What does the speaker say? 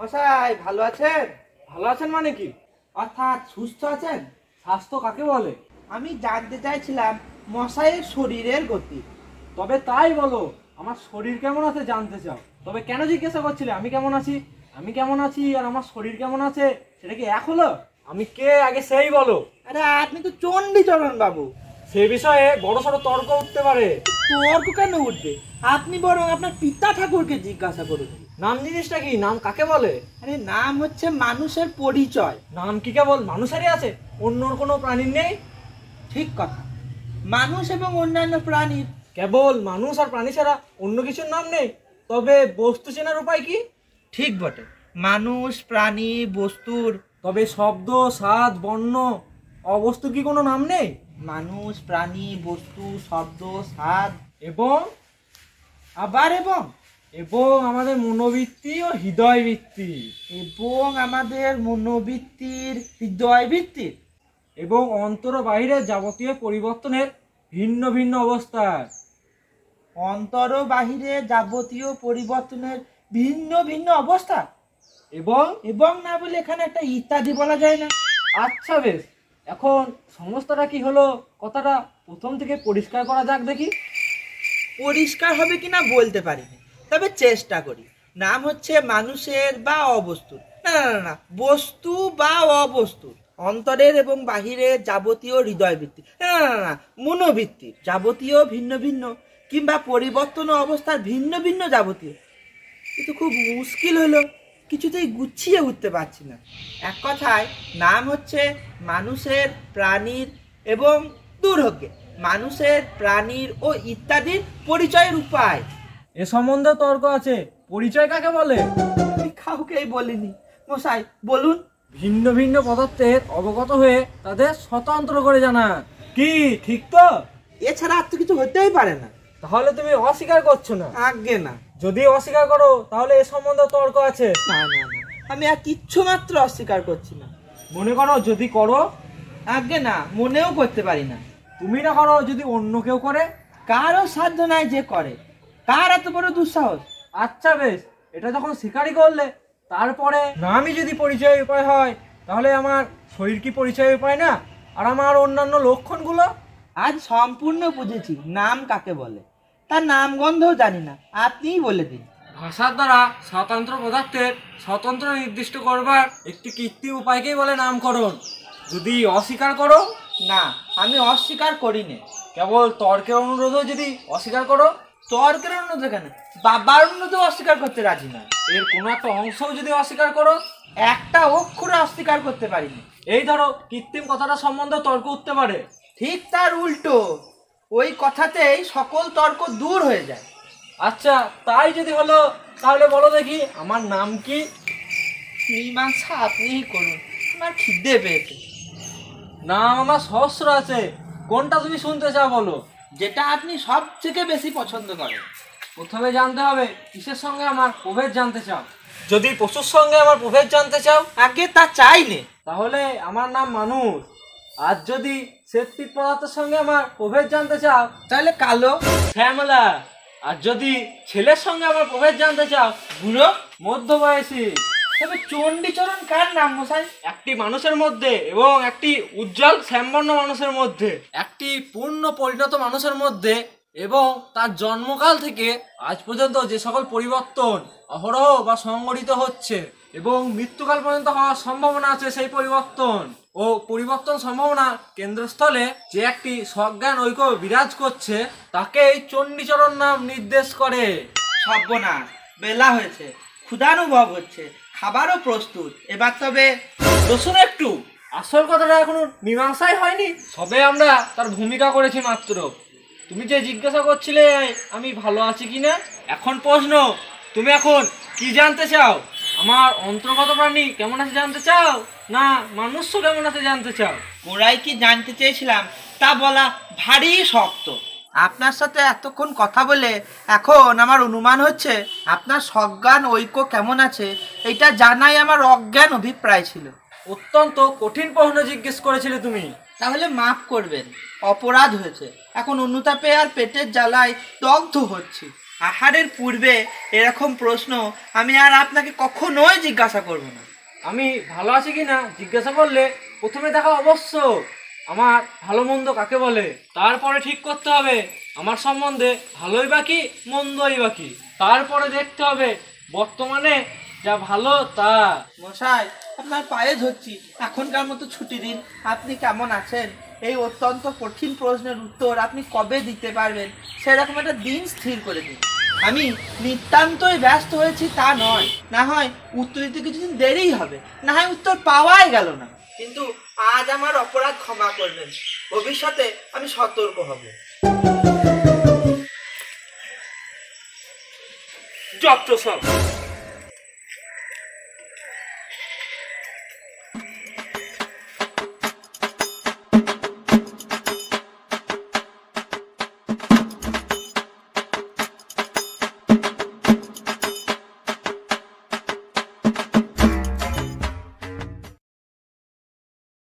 মশাই ভালো আছেন? ভালো আছেন মানে কি? অর্থাৎ সুস্থ আছেন? স্বাস্থ্য কাকে বলে? আমি জানতে চাইছিলাম মশাইয়ের শরীরের গতি। তবে তাই বলো, আমার শরীর কেমন আছে জানতে চাও? তবে কেন জিজ্ঞাসা করছিলে আমি কেমন আছি? আমি কেমন আছি আর আমার শরীর কেমন আছে সেটা কি এক হলো? আমি কে আগে সেই বলো। আরে আপনি তো চণ্ডীচরণ বাবু। সে বিষয়ে বড় সড়ো তর্ক উঠতে পারে। তর্ক কেন উঠবে? আপনি বরং আপনার পিতা ঠাকুরকে জিজ্ঞাসা করুন। নাম জিনিসটা কি? নাম কাকে বলে? আরে নাম হচ্ছে মানুষের পরিচয়। নাম কি কেবল মানুষেরই আছে, অন্য কোনো প্রাণীর নেই? ঠিক কথা, মানুষ এবং অন্যান্য প্রাণীর। কেবল মানুষ আর প্রাণী ছাড়া অন্য কিছুর নাম নেই? তবে বস্তু চেনার উপায় কি? ঠিক বটে, মানুষ প্রাণী বস্তুর। তবে শব্দ, স্বাদ, বর্ণ, অবস্তুর কি কোনো নাম নেই? মানুষ প্রাণী বস্তু শব্দ স্বাদ এবং আবার এবং এবং আমাদের মনোবৃত্তি ও হৃদয় বৃত্তি এবং আমাদের মনোবৃত্তির হৃদয় বৃত্তির এবং অন্তর ও বাহিরের যাবতীয় পরিবর্তনের ভিন্ন ভিন্ন অবস্থা। অন্তর ও বাহিরে যাবতীয় পরিবর্তনের ভিন্ন ভিন্ন অবস্থা। এবং এবং না বলে এখানে একটা ইত্যাদি বলা যায় না? আচ্ছা বেশ, এখন সমস্তটা কি হলো কথাটা প্রথম থেকে পরিষ্কার করা যাক দেখি। পরিষ্কার হবে কিনা বলতে পারি না, তবে চেষ্টা করি। নাম হচ্ছে মানুষের বা অবস্তুর, না না না না, বস্তু বা অবস্তুর, অন্তরের এবং বাহিরের যাবতীয় হৃদয় বৃত্তি, না না না না, মনোবৃত্তির যাবতীয় ভিন্ন ভিন্ন কিংবা পরিবর্তন অবস্থার ভিন্ন ভিন্ন যাবতীয়। কিন্তু খুব মুশকিল হলো, কিছুতেই গুছিয়ে উঠতে পারছি না। এক কথায় নাম হচ্ছে মানুষের প্রাণীর এবং দুর্ভোগ্যে মানুষের প্রাণীর ও ইত্যাদির পরিচয়ের উপায়। এ সম্বন্ধে তর্ক আছে। পরিচয় কাকে বলে? আমি কাউকেই বলিনি মশাই, বলুন। ভিন্ন ভিন্ন পদার্থের অবগত হয়ে তাদের স্বতন্ত্র করে জানা। কি ঠিক তো? এছাড়া আর তো কিছু হতেই পারে না। তাহলে তুমি অস্বীকার করছো না? আজ্ঞে না। যদি অস্বীকার করো তাহলে এ সম্বন্ধে তর্ক আছে। না না না, আমি আর কিচ্ছু মাত্র অস্বীকার করছি না। মনে করো যদি করো? আজ্ঞে না, মনেও করতে পারি না। তুমি না করো, যদি অন্য কেউ করে? কারও সাধ্য নাই যে করে। কার এত বড় দুঃসাহস? আচ্ছা বেশ, এটা যখন স্বীকারই করলে, তারপরে নামই যদি পরিচয়ের উপায় হয়, তাহলে আমার শরীর কি পরিচয়ের উপায় না? আর আমার অন্যান্য লক্ষণগুলো? আজ সম্পূর্ণ বুঝেছি নাম কাকে বলে। তার নাম গন্ধও জানি না, আপনিই বলে দিন। ভাষার দ্বারা স্বতন্ত্র পদার্থের স্বতন্ত্র নির্দিষ্ট করবার একটি কৃত্রিম উপায়কেই বলে নামকরণ। যদি অস্বীকার করো? না, আমি অস্বীকার করি না। কেবল তর্কের অনুরোধও যদি অস্বীকার করো? তর্কের অনুরোধ কেন? বাবার অনুরোধও অস্বীকার করতে রাজি না। এর কোনো একটা অংশও যদি অস্বীকার করো? একটা অক্ষর অস্বীকার করতে পারিনি। এই ধরো, কৃত্রিম কথাটা সম্বন্ধে তর্ক উঠতে পারে। ঠিক তার উল্টো, ওই কথাতেই সকল তর্ক দূর হয়ে যায়। আচ্ছা, তাই যদি হলো, তাহলে বলো দেখি আমার নাম কি? মীমাংসা আপনিই করুন, আমার খিদে পেয়েছে। নাম আমার সহস্র আছে, কোনটা তুমি শুনতে চাও বলো? যেটা আপনি সব থেকে বেশি পছন্দ করেন। প্রথমে জানতে হবে কিসের সঙ্গে আমার প্রভেদ জানতে চাও। যদি পশুর সঙ্গে আমার প্রভেদ জানতে চাও, আগে তা চাইলে তাহলে আমার নাম মানুষ। আর যদি শ্বেতপিট পদার্থের সঙ্গে আমার প্রভেদ জানতে চাও, তাহলে কালো। শ্যামলা। আর যদি ছেলের সঙ্গে আমার প্রভেদ জানতে চাও, বুড়ো। মধ্যবয়সী। তবে চণ্ডীচরণ কার নাম মশাই? একটি মানুষের মধ্যে এবং একটি উজ্জ্বল শ্যামবর্ণ মানুষের মধ্যে, একটি পূর্ণ পরিণত মানুষের মধ্যে এবং তার জন্মকাল থেকে আজ পর্যন্ত যে সকল পরিবর্তন অহরহ বা সংঘটিত হচ্ছে এবং মৃত্যুকাল পর্যন্ত হওয়ার সম্ভাবনা আছে, সেই পরিবর্তন ও পরিবর্তন সম্ভাবনা কেন্দ্রস্থলে যে একটি সজ্ঞান ঐক্য বিরাজ করছে, তাকেই চণ্ডীচরণ নাম নির্দেশ করে। সর্বনাশ, বেলা হয়েছে, ক্ষুধানুভব হচ্ছে, খাবারও প্রস্তুত। এবার তবে বসুন একটু। আসল কথাটা এখনো মীমাংসাই হয়নি, সবে আমরা তার ভূমিকা করেছি মাত্র। তুমি যে জিজ্ঞাসা করছিলে আমি ভালো আছি কিনা, এখন প্রশ্ন তুমি এখন কি জানতে চাও? আমার অন্তর্গত প্রাণী কেমন আছে জানতে চাও, না মানুষ্য কেমন আছে জানতে চাও? গোড়াই কি জানতে চেয়েছিলাম তা বলা ভারী শক্ত। আপনার সাথে এতক্ষণ কথা বলে এখন আমার অনুমান হচ্ছে আপনার সজ্ঞান ঐক্য কেমন আছে এটা জানাই আমার অজ্ঞান অভিপ্রায় ছিল। অত্যন্ত কঠিন প্রশ্ন জিজ্ঞেস করেছিলে তুমি। তাহলে মাফ করবেন, অপরাধ হয়েছে। এখন অনুতাপে আর পেটের জ্বালায় দগ্ধ হচ্ছি। আহারের পূর্বে এরকম প্রশ্ন আমি আর আপনাকে কখনোই জিজ্ঞাসা করব না। আমি ভালো আছি কি না জিজ্ঞাসা করলে প্রথমে দেখা অবশ্য আমার ভালো মন্দ কাকে বলে, তারপরে ঠিক করতে হবে আমার সম্বন্ধে ভালোই বা কি মন্দই বা কি, তারপরে দেখতে হবে বর্তমানে যা ভালো তা। মশাই, আপনার পায়ে ধরছি, এখনকার মতো ছুটি দিন। আপনি কেমন আছেন? এই অত্যন্ত কঠিন প্রশ্নের উত্তর আপনি কবে দিতে পারবেন সেরকম একটা দিন স্থির করে দিন। আমি নিতান্তই ব্যস্ত হয়েছি তা নয়, না হয় উত্তর দিতে কিছুদিন দেরিই হবে, না হয় উত্তর পাওয়াই গেল না। কিন্তু আজ আমার অপরাধ ক্ষমা করবেন, ভবিষ্যতে আমি সতর্ক হব। যত সব